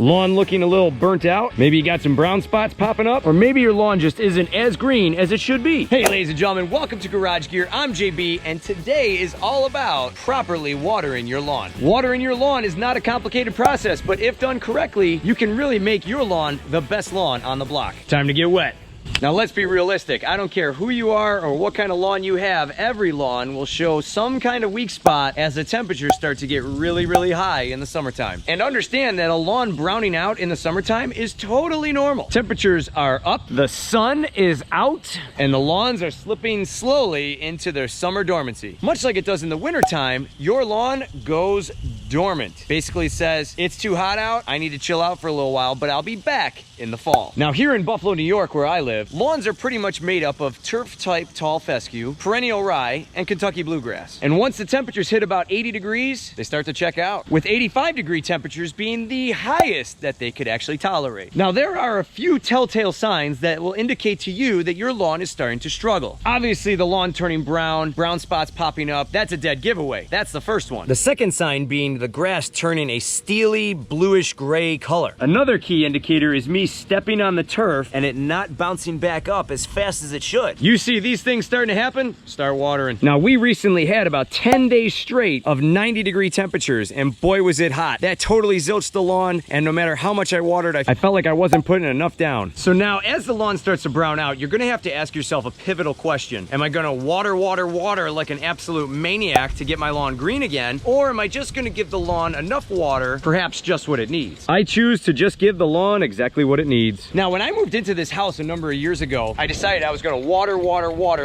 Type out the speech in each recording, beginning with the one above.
Lawn looking a little burnt out. Maybe you got some brown spots popping up, or maybe your lawn just isn't as green as it should be. Hey, ladies and gentlemen, welcome to Garage Gear. I'm JB, and today is all about properly watering your lawn. Watering your lawn is not a complicated process, but if done correctly, you can really make your lawn the best lawn on the block. Time to get wet. Now let's be realistic. I don't care who you are or what kind of lawn you have, every lawn will show some kind of weak spot as the temperatures start to get really high in the summertime. And understand that a lawn browning out in the summertime is totally normal. Temperatures are up, the sun is out, and the lawns are slipping slowly into their summer dormancy. Much like it does in the wintertime, your lawn goes dormant. Basically says, it's too hot out, I need to chill out for a little while, but I'll be back in the fall. Now here in Buffalo, New York, where I live, lawns are pretty much made up of turf-type tall fescue, perennial rye, and Kentucky bluegrass. And once the temperatures hit about 80 degrees, they start to check out, with 85-degree temperatures being the highest that they could actually tolerate. Now there are a few telltale signs that will indicate to you that your lawn is starting to struggle. Obviously, the lawn turning brown, brown spots popping up, that's a dead giveaway. That's the first one. The second sign being the grass turning a steely bluish gray color. Another key indicator is me stepping on the turf and it not bouncing back up as fast as it should. You see these things starting to happen? Start watering. Now we recently had about 10 days straight of 90-degree temperatures, and boy was it hot. That totally zilched the lawn, and no matter how much I watered, I felt like I wasn't putting enough down. So now as the lawn starts to brown out, you're gonna have to ask yourself a pivotal question. Am I gonna water like an absolute maniac to get my lawn green again? Or am I just gonna give the lawn enough water, perhaps just what it needs? I choose to just give the lawn exactly what it needs. Now when I moved into this house a number of years ago, I decided I was gonna water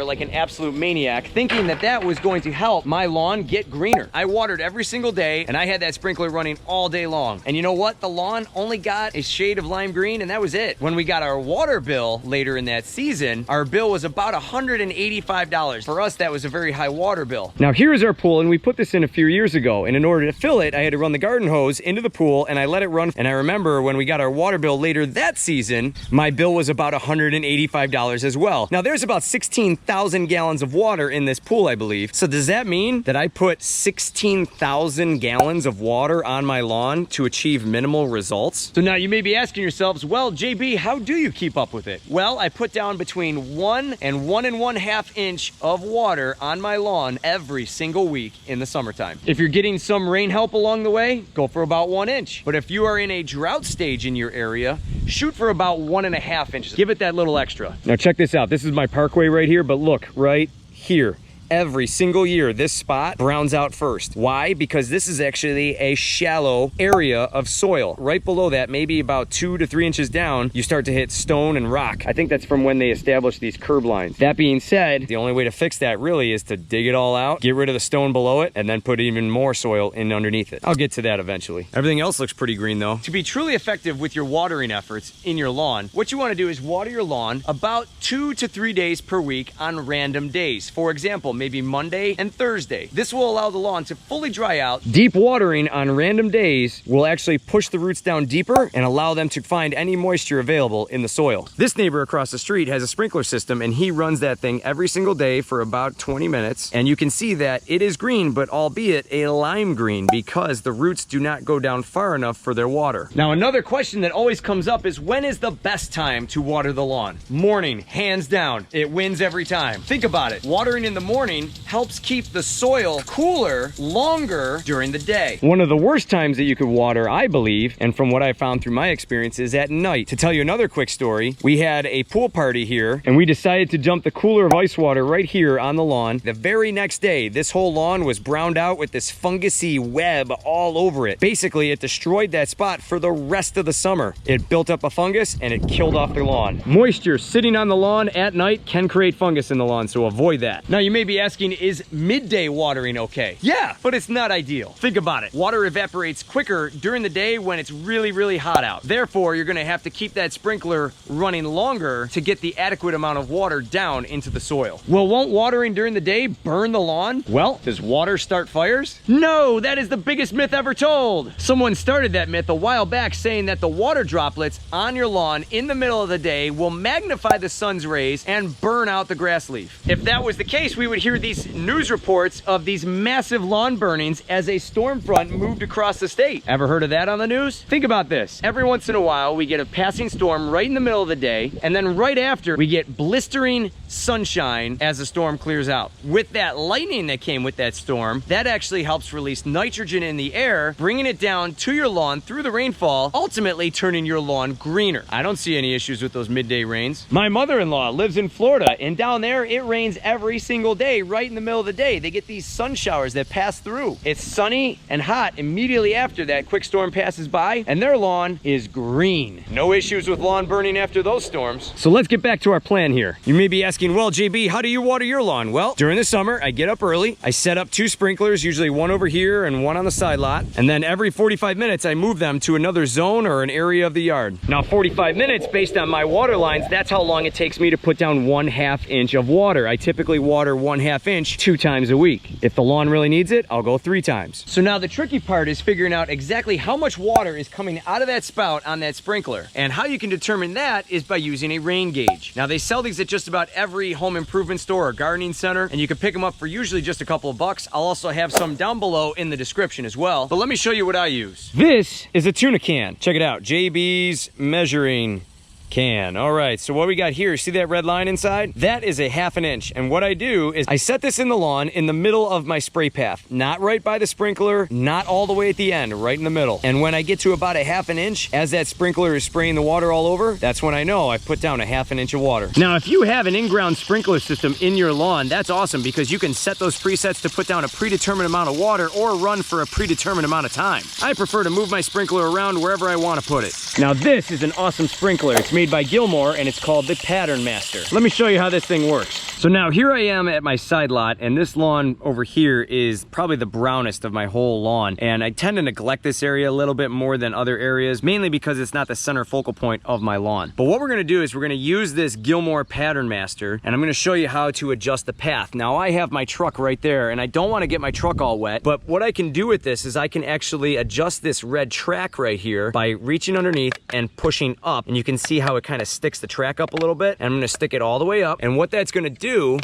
like an absolute maniac, thinking that that was going to help my lawn get greener. I watered every single day, and I had that sprinkler running all day long. And you know what? The lawn only got a shade of lime green, and that was it. When we got our water bill later in that season, our bill was about $185. For us, that was a very high water bill. Now here's our pool, and we put this in a few years ago, and in order to fill it, I had to run the garden hose into the pool, and I let it run. And I remember when we got our water bill later that season, my bill was about $185 as well. Now there's about 16,000 gallons of water in this pool, I believe. So does that mean that I put 16,000 gallons of water on my lawn to achieve minimal results? So now you may be asking yourselves, well, JB, how do you keep up with it? Well, I put down between 1 and 1 1/2 inch of water on my lawn every single week in the summertime. If you're getting some rain help along the way, go for about 1 inch. But if you are in a drought stage in your area, shoot for about 1 1/2 inches. Give it that little extra. Now check this out. This is my parkway right here, but look right here. Every single year, this spot browns out first. Why? Because this is actually a shallow area of soil. Right below that, maybe about 2 to 3 inches down, you start to hit stone and rock. I think that's from when they established these curb lines. That being said, the only way to fix that really is to dig it all out, get rid of the stone below it, and then put even more soil in underneath it. I'll get to that eventually. Everything else looks pretty green though. To be truly effective with your watering efforts in your lawn, what you want to do is water your lawn about 2 to 3 days per week on random days. For example, maybe Monday and Thursday. This will allow the lawn to fully dry out. Deep watering on random days will actually push the roots down deeper and allow them to find any moisture available in the soil. This neighbor across the street has a sprinkler system, and he runs that thing every single day for about 20 minutes. And you can see that it is green, but albeit a lime green, because the roots do not go down far enough for their water. Now, another question that always comes up is, when is the best time to water the lawn? Morning, hands down. It wins every time. Think about it. Watering in the morning helps keep the soil cooler longer during the day. One of the worst times that you could water, I believe, and from what I found through my experience, is at night. To tell you another quick story, we had a pool party here, and we decided to dump the cooler of ice water right here on the lawn. The very next day, this whole lawn was browned out with this fungusy web all over it. Basically, it destroyed that spot for the rest of the summer. It built up a fungus, and it killed off the lawn. Moisture sitting on the lawn at night can create fungus in the lawn, so avoid that. Now, you may be asking, is midday watering okay? Yeah, but it's not ideal. Think about it. Water evaporates quicker during the day when it's really hot out. Therefore, you're gonna have to keep that sprinkler running longer to get the adequate amount of water down into the soil. Well, won't watering during the day burn the lawn? Well, does water start fires? No, that is the biggest myth ever told. Someone started that myth a while back, saying that the water droplets on your lawn in the middle of the day will magnify the sun's rays and burn out the grass leaf. If that was the case, we would hear these news reports of these massive lawn burnings as a storm front moved across the state. Ever heard of that on the news? Think about this. Every once in a while, we get a passing storm right in the middle of the day, and then right after, we get blistering sunshine as the storm clears out. With that lightning that came with that storm, that actually helps release nitrogen in the air, bringing it down to your lawn through the rainfall, ultimately turning your lawn greener. I don't see any issues with those midday rains. My mother-in-law lives in Florida, and down there, it rains every single day, right in the middle of the day. They get these sun showers that pass through. It's sunny and hot immediately after that quick storm passes by, and their lawn is green. No issues with lawn burning after those storms. So let's get back to our plan here. You may be asking, well, JB, how do you water your lawn? Well, during the summer, I get up early. I set up 2 sprinklers, usually one over here and one on the side lot. And then every 45 minutes, I move them to another zone or an area of the yard. Now, 45 minutes, based on my water lines, that's how long it takes me to put down 1/2 inch of water. I typically water 1/2 inch 2 times a week. If the lawn really needs it, I'll go 3 times. So now the tricky part is figuring out exactly how much water is coming out of that spout on that sprinkler. And how you can determine that is by using a rain gauge. Now, they sell these at just about every home improvement store or gardening center, and you can pick them up for usually just a couple of bucks. I'll also have some down below in the description as well. But let me show you what I use. This is a tuna can. Check it out. JB's measuring can. All right, so what we got here, see that red line inside? That is a 1/2 inch. And what I do is I set this in the lawn in the middle of my spray path, not right by the sprinkler, not all the way at the end, right in the middle. And when I get to about a 1/2 inch, as that sprinkler is spraying the water all over, that's when I know I've put down a 1/2 inch of water. Now, if you have an in-ground sprinkler system in your lawn, that's awesome because you can set those presets to put down a predetermined amount of water or run for a predetermined amount of time. I prefer to move my sprinkler around wherever I want to put it. Now, this is an awesome sprinkler. It's made by Gilmour, and it's called the Pattern Master. Let me show you how this thing works. So now here I am at my side lot, and this lawn over here is probably the brownest of my whole lawn. And I tend to neglect this area a little bit more than other areas, mainly because it's not the center focal point of my lawn. But what we're gonna do is we're gonna use this Gilmour Pattern Master, and I'm gonna show you how to adjust the path. Now, I have my truck right there, and I don't wanna get my truck all wet, but what I can do with this is I can actually adjust this red track right here by reaching underneath and pushing up, and you can see how it kind of sticks the track up a little bit. And I'm gonna stick it all the way up, and what that's gonna do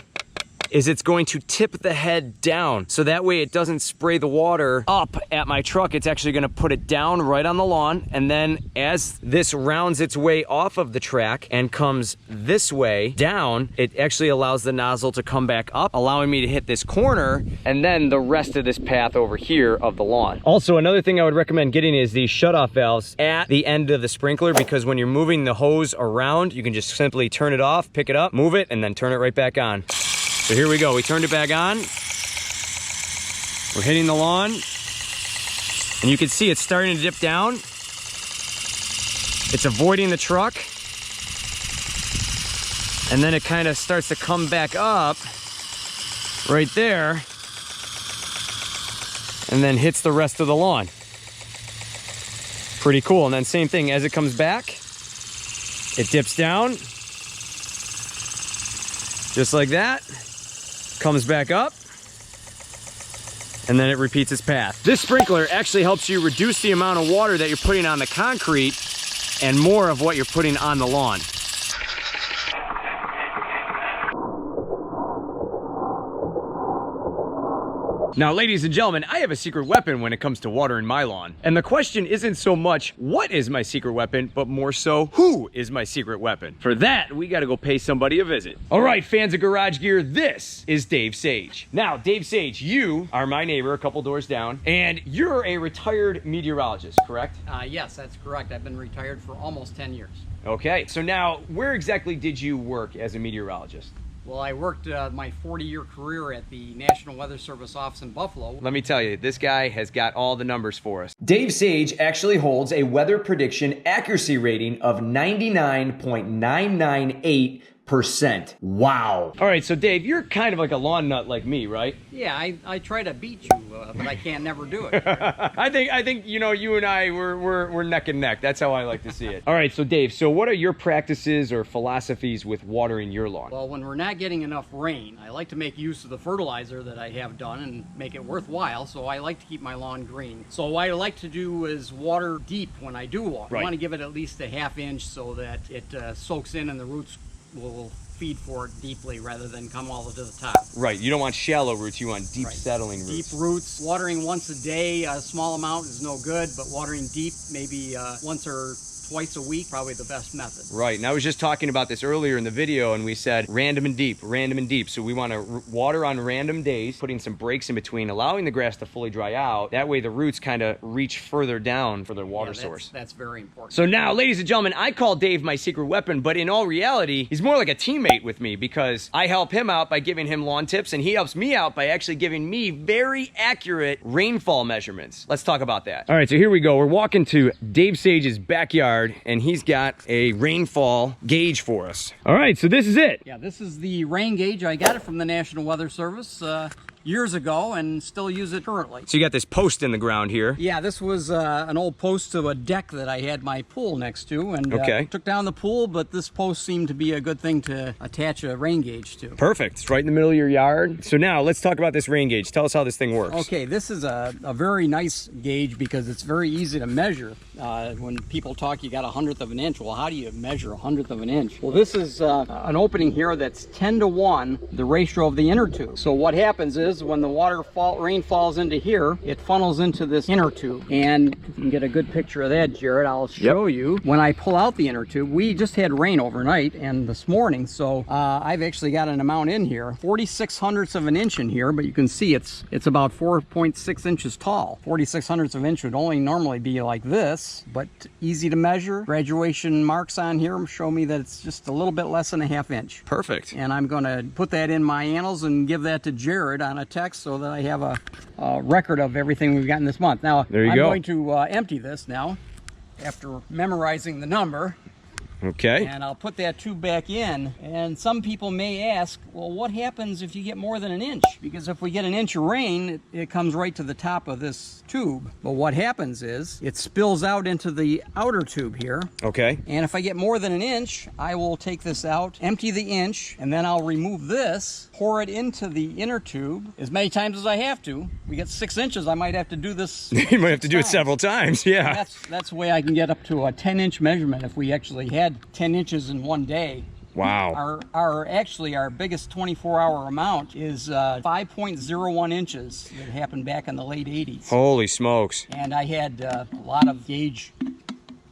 is it's going to tip the head down, so that way it doesn't spray the water up at my truck. It's actually gonna put it down right on the lawn, and then as this rounds its way off of the track and comes this way down, it actually allows the nozzle to come back up, allowing me to hit this corner and then the rest of this path over here of the lawn. Also, another thing I would recommend getting is these shutoff valves at the end of the sprinkler, because when you're moving the hose around, you can just simply turn it off, pick it up, move it, and then turn it right back on. So here we go, we turned it back on. We're hitting the lawn, and you can see it's starting to dip down. It's avoiding the truck, and then it kind of starts to come back up right there, and then hits the rest of the lawn. Pretty cool. And then same thing, as it comes back, it dips down, just like that. Comes back up, and then it repeats its path. This sprinkler actually helps you reduce the amount of water that you're putting on the concrete and more of what you're putting on the lawn. Now, ladies and gentlemen, I have a secret weapon when it comes to watering my lawn. And the question isn't so much what is my secret weapon, but more so who is my secret weapon. For that, we gotta go pay somebody a visit. All right, fans of garage gear, this is Dave Sage. Now, Dave Sage, you are my neighbor a couple doors down, and you're a retired meteorologist, correct? Yes, that's correct. I've been retired for almost 10 years. Okay, so now, where exactly did you work as a meteorologist? Well, I worked my 40-year career at the National Weather Service office in Buffalo. Let me tell you, this guy has got all the numbers for us. Dave Sage actually holds a weather prediction accuracy rating of 99.998%. Wow. All right, so Dave, you're kind of like a lawn nut like me, right? Yeah, I try to beat you, but I can't never do it. I think you know, you and I, we're neck and neck. That's how I like to see it. All right, so Dave, so what are your practices or philosophies with watering your lawn? Well, when we're not getting enough rain, I like to make use of the fertilizer that I have done and make it worthwhile, so I like to keep my lawn green. So what I like to do is water deep when I do water. Right. I want to give it at least a 1/2 inch so that it soaks in and the roots will feed for it deeply rather than come all the way to the top. Right, you don't want shallow roots, you want deep settling roots. Deep roots. Watering once a day, a small amount is no good, but watering deep, maybe once or twice a week, probably the best method. Right, and I was just talking about this earlier in the video, and we said random and deep, random and deep. So we want to water on random days, putting some breaks in between, allowing the grass to fully dry out. That way the roots kind of reach further down for their water source. That's very important. So now, ladies and gentlemen, I call Dave my secret weapon, but in all reality, he's more like a teammate with me because I help him out by giving him lawn tips, and he helps me out by actually giving me very accurate rainfall measurements. Let's talk about that. All right, so here we go. We're walking to Dave Sage's backyard, and he's got a rainfall gauge for us. All right, so this is it. Yeah, this is the rain gauge. I got it from the National Weather Service years ago and still use it currently. So you got this post in the ground here. Yeah, this was an old post to a deck that I had my pool next to, and took down the pool, but this post seemed to be a good thing to attach a rain gauge to. Perfect. It's right in the middle of your yard. So now let's talk about this rain gauge. Tell us how this thing works. Okay, this is a very nice gauge because it's very easy to measure. When people talk, you got 1/100 of an inch. Well, how do you measure 1/100 of an inch? Well, this is an opening here that's 10:1, the ratio of the inner tube. So what happens is when the rain falls into here, it funnels into this inner tube. And if you can get a good picture of that, Jared, I'll show you. When I pull out the inner tube, we just had rain overnight and this morning, so I've actually got an amount in here, 46/100 of an inch in here, but you can see it's about 4.6 inches tall. 46/100 of an inch would only normally be like this, but easy to measure. Graduation marks on here show me that it's just a little bit less than a 1/2 inch. Perfect. And I'm going to put that in my annals and give that to Jared on a text so that I have a record of everything we've gotten this month. Now, I'm going to empty this now after memorizing the number. Okay. And I'll put that tube back in. And some people may ask, well, what happens if you get more than an inch? Because if we get an inch of rain, it comes right to the top of this tube. But what happens is it spills out into the outer tube here. Okay. And if I get more than an inch, I will take this out, empty the inch, and then I'll remove this, pour it into the inner tube as many times as I have to. We get 6 inches, I might have to do this. You might have to do it several times, yeah. That's the way I can get up to a 10-inch measurement if we actually had 10 inches in one day. Wow. Our biggest 24-hour amount is 5.01 inches. It happened back in the late 80s. Holy smokes. And I had a lot of gauge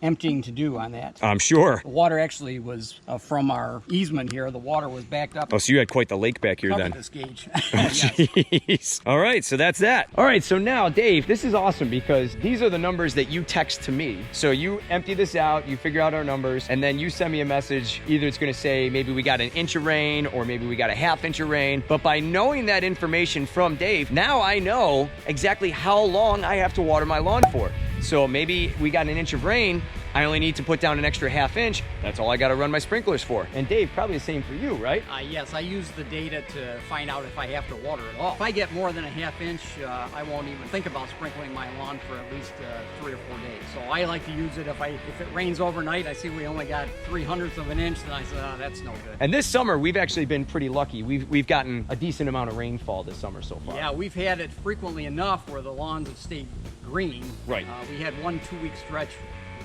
emptying to do on that. I'm sure. The water actually was from our easement here. The water was backed up. Oh, so you had quite the lake back here then. This gauge. Jeez. All right, so that's that. All right, so now, Dave, this is awesome because these are the numbers that you text to me. So you empty this out, you figure out our numbers, and then you send me a message. Either it's going to say maybe we got an inch of rain or maybe we got a 1/2 inch of rain. But by knowing that information from Dave, now I know exactly how long I have to water my lawn for. So maybe we got an inch of rain, I only need to put down an extra 1/2 inch. That's all I got to run my sprinklers for. And Dave, probably the same for you, right? Yes, I use the data to find out if I have to water at all. If I get more than a 1/2 inch, I won't even think about sprinkling my lawn for at least 3 or 4 days. So I like to use it if it rains overnight. I see we only got 3/100 of an inch, then I say, oh, that's no good. And this summer, we've actually been pretty lucky. We've gotten a decent amount of rainfall this summer so far. Yeah, we've had it frequently enough where the lawns have stayed green. Right. We had 1 2-week stretch,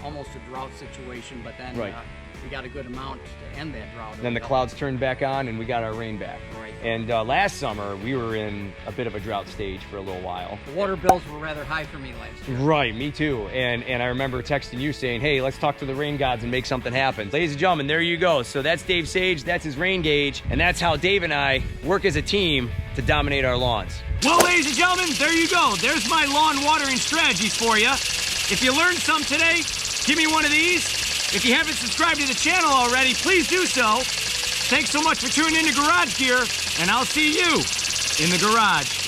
almost a drought situation, but then we got a good amount to end that drought. Then the clouds turned back on and we got our rain back. Right. And last summer, we were in a bit of a drought stage for a little while. The water bills were rather high for me last year. Right, me too. And I remember texting you saying, hey, let's talk to the rain gods and make something happen. Ladies and gentlemen, there you go. So that's Dave Sage, that's his rain gauge, and that's how Dave and I work as a team to dominate our lawns. Well, ladies and gentlemen, there you go. There's my lawn watering strategies for you. If you learned some today, give me one of these. If you haven't subscribed to the channel already, please do so. Thanks so much for tuning in to Garage Gear, and I'll see you in the garage.